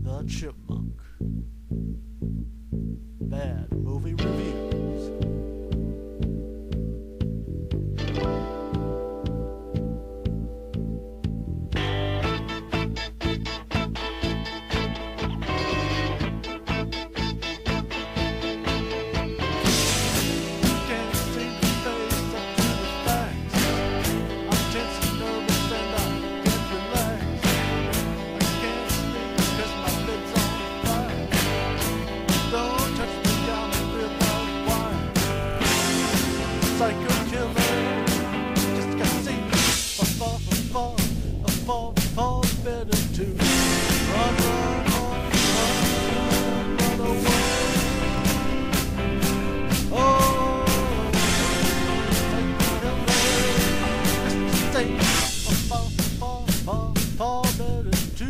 The Chipmunk. Bad movie reviews. Psycho killer, just got seen. Fall, better to run away. Oh, psycho killer, just fall, better to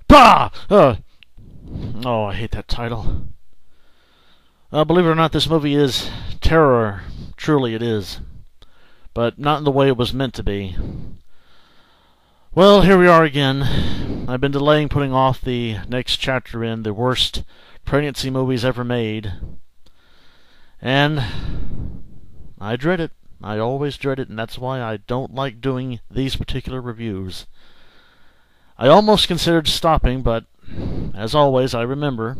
Bah! Oh, I hate that title. Believe it or not, this movie is terror. Truly it is. But not in the way it was meant to be. Well, here we are again. I've been delaying putting off the next chapter in the worst pregnancy movies ever made. And I dread it. I always dread it, and that's why I don't like doing these particular reviews. I almost considered stopping, but as always, I remember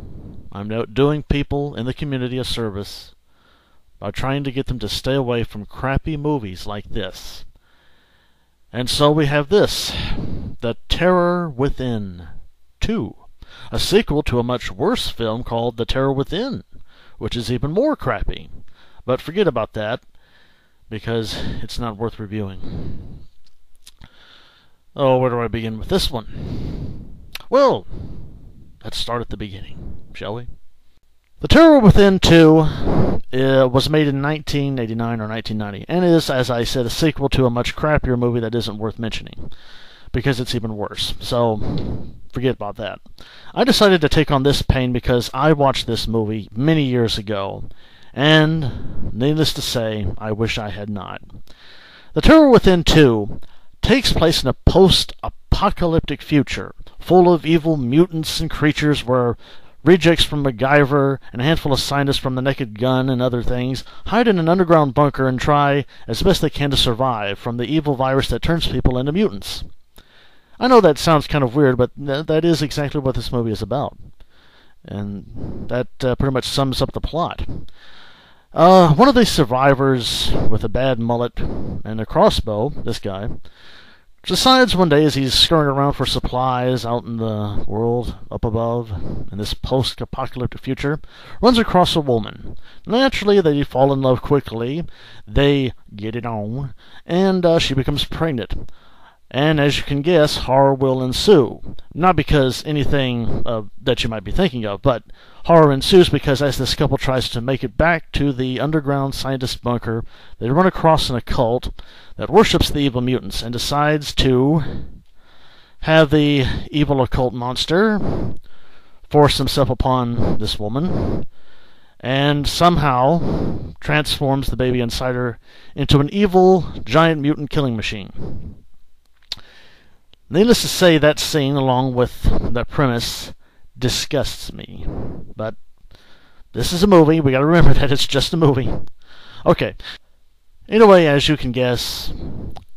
I'm doing people in the community a service by trying to get them to stay away from crappy movies like this. And so we have this, The Terror Within 2, a sequel to a much worse film called The Terror Within, which is even more crappy. But forget about that, because it's not worth reviewing. Oh, where do I begin with this one? Well, let's start at the beginning, shall we? The Terror Within 2 was made in 1989 or 1990, and is, as I said, a sequel to a much crappier movie that isn't worth mentioning, because it's even worse. So, forget about that. I decided to take on this pain because I watched this movie many years ago, and, needless to say, I wish I had not. The Terror Within 2 takes place in a post-apocalyptic future, full of evil mutants and creatures where rejects from MacGyver and a handful of scientists from the Naked Gun and other things hide in an underground bunker and try as best they can to survive from the evil virus that turns people into mutants. I know that sounds kind of weird, but that is exactly what this movie is about. And that pretty much sums up the plot. One of the survivors with a bad mullet and a crossbow, this guy, decides one day as he's scurrying around for supplies out in the world up above, in this post-apocalyptic future, runs across a woman. Naturally, they fall in love quickly, they get it on, and she becomes pregnant. And as you can guess, horror will ensue. Not because anything that you might be thinking of, but horror ensues because as this couple tries to make it back to the underground scientist bunker, they run across an occult that worships the evil mutants and decides to have the evil occult monster force himself upon this woman and somehow transforms the baby inside her into an evil giant mutant killing machine. Needless to say, that scene, along with that premise, disgusts me. But this is a movie. We gotta remember that it's just a movie. Okay. Anyway, as you can guess,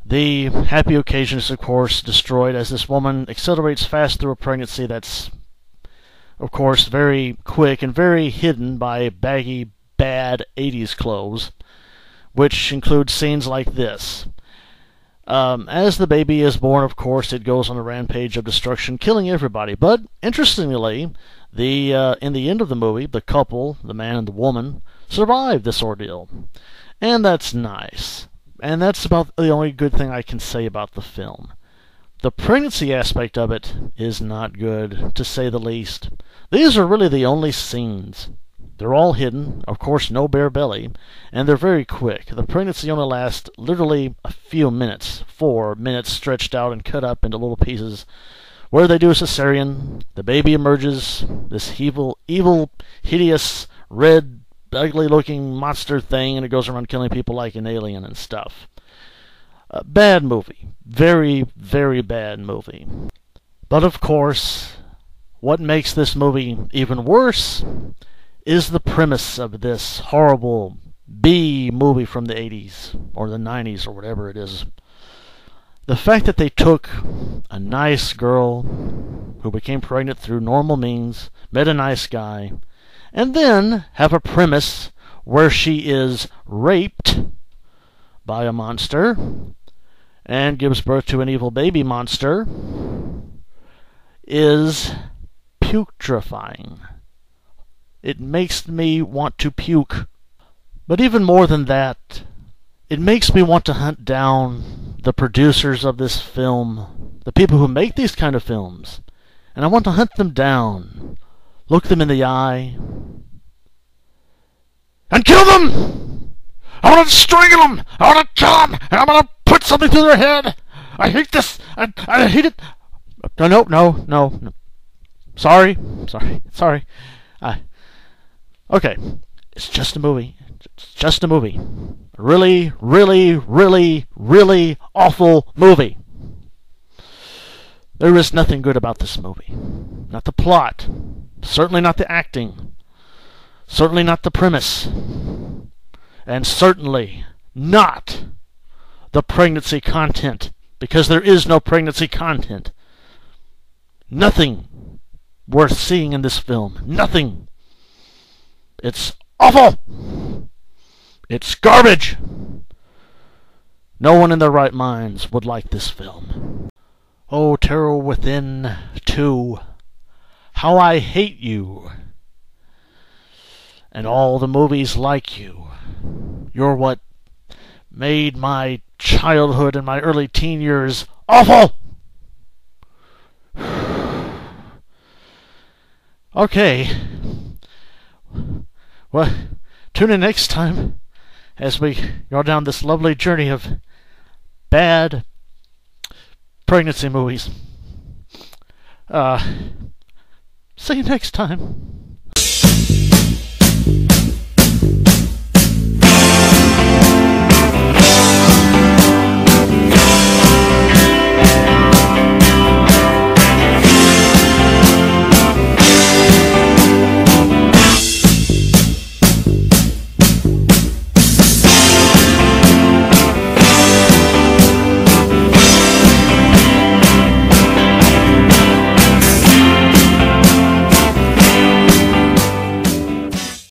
the happy occasion is, of course, destroyed as this woman accelerates fast through a pregnancy that's, of course, very quick and very hidden by baggy, bad 80s clothes, which includes scenes like this. As the baby is born, of course, it goes on a rampage of destruction, killing everybody. But, interestingly, in the end of the movie, the couple, the man and the woman, survive this ordeal. And that's nice. And that's about the only good thing I can say about the film. The pregnancy aspect of it is not good, to say the least. These are really the only scenes They're all hidden, of course, no bare belly, and they're very quick. The pregnancy only lasts literally a few minutes, 4 minutes stretched out and cut up into little pieces. Where they do a cesarean, the baby emerges, this evil, hideous, red, ugly-looking monster thing, and it goes around killing people like an alien and stuff. A bad movie. Very, very bad movie. But of course, what makes this movie even worse is the premise of this horrible B movie from the 80s, or the 90s, or whatever it is. The fact that they took a nice girl who became pregnant through normal means, met a nice guy, and then have a premise where she is raped by a monster and gives birth to an evil baby monster is putrefying. It makes me want to puke. But even more than that, it makes me want to hunt down the producers of this film, the people who make these kind of films, and I want to hunt them down, look them in the eye, and kill them! I want to strangle them! I want to kill them! And I'm going to put something through their head! I hate this! I hate it! No. Sorry. Okay, it's just a movie. It's just a movie. A really, really, really, really awful movie. There is nothing good about this movie. Not the plot. Certainly not the acting. Certainly not the premise. And certainly not the pregnancy content. Because there is no pregnancy content. Nothing worth seeing in this film. Nothing. It's awful! It's garbage! No one in their right minds would like this film. Oh, Terror Within 2. How I Hate You. And all the movies like you. You're what made my childhood and my early teen years awful! Okay. Well, tune in next time as we go down this lovely journey of bad pregnancy movies. See you next time.